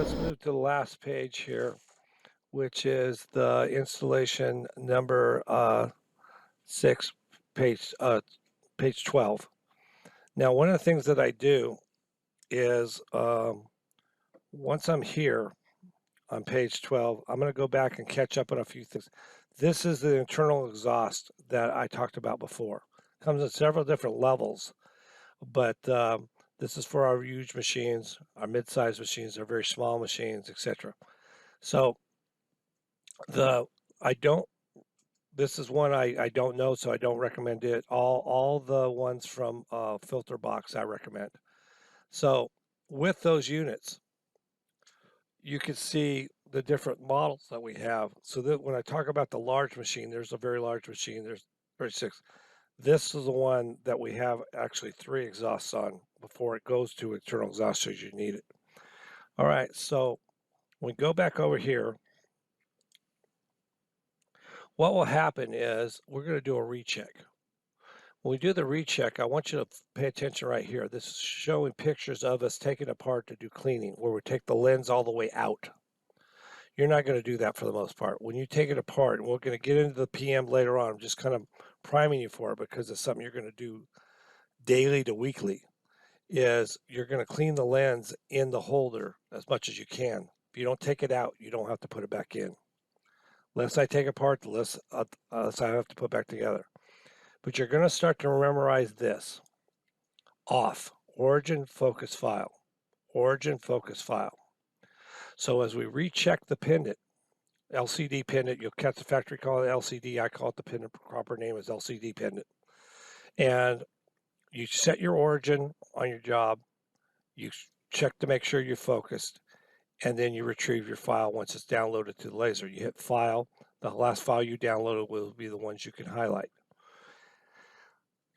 let's move to the last page here, which is the installation number 6, page 12. Now, one of the things that I do is once I'm here on page 12, I'm going to go back and catch up on a few things. This is the internal exhaust that I talked about before. It comes in several different levels, but this is for our huge machines, our mid-sized machines, our very small machines, etc. So this is one I don't know, so I don't recommend it. All the ones from Filter Box I recommend. So with those units, you can see the different models that we have. So that when I talk about the large machine, there's a very large machine, there's 36. This is the one that we have actually 3 exhausts on before it goes to internal exhaust shows you need it. All right, so when we go back over here, what will happen is we're going to do a recheck. When we do the recheck, I want you to pay attention right here. This is showing pictures of us taking it apart to do cleaning, where we take the lens all the way out. You're not going to do that for the most part. When you take it apart, and we're going to get into the PM later on, I'm just kind of priming you for it because it's something you're going to do daily to weekly, is you're going to clean the lens in the holder as much as you can. If you don't take it out, you don't have to put it back in. The less I take apart, the less I have to put back together. But you're going to start to memorize this. Off, origin focus file, origin focus file. So as we recheck the pendant, LCD pendant, you'll catch the factory call it LCD, I call it the pendant, proper name is LCD pendant. And you set your origin on your job, you check to make sure you're focused, and then you retrieve your file once it's downloaded to the laser. You hit file, the last file you downloaded will be the ones you can highlight.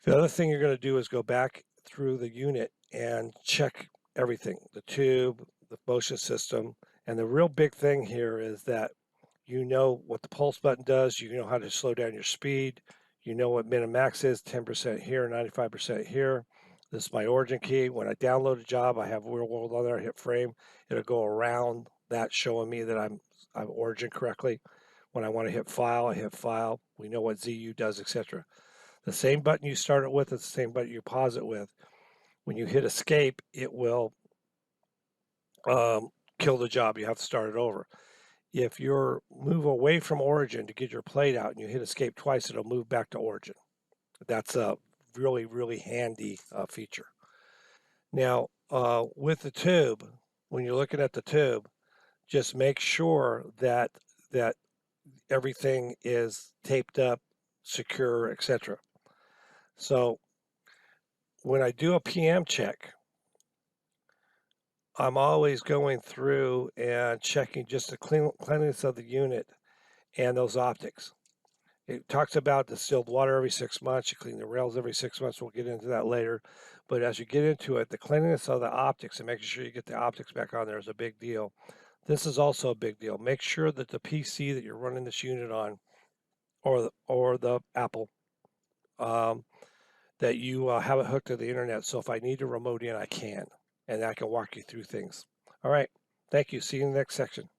The other thing you're going to do is go back through the unit and check everything, the tube, the motion system, and the real big thing here is that you know what the pulse button does, you know how to slow down your speed, you know what min and max is, 10% here, 95% here. This is my origin key. When I download a job, I have real world on there, I hit frame, it'll go around that showing me that I've origin correctly. When I want to hit file, I hit file. We know what ZU does, etc. The same button you start it with is the same button you pause it with. When you hit escape, it will kill the job. You have to start it over. If you move away from origin to get your plate out and you hit escape twice, it'll move back to origin. That's a really, really handy feature. Now, with the tube, when you're looking at the tube, just make sure that everything is taped up, secure, etc. So when I do a PM check, I'm always going through and checking just the cleanliness of the unit and those optics. It talks about distilled water every 6 months. You clean the rails every 6 months. We'll get into that later. But as you get into it, the cleanliness of the optics and making sure you get the optics back on there is a big deal. This is also a big deal. Make sure that the PC that you're running this unit on, or the Apple, that you have it hooked to the internet. So if I need to remote in, I can, and I can walk you through things. All right. Thank you. See you in the next section.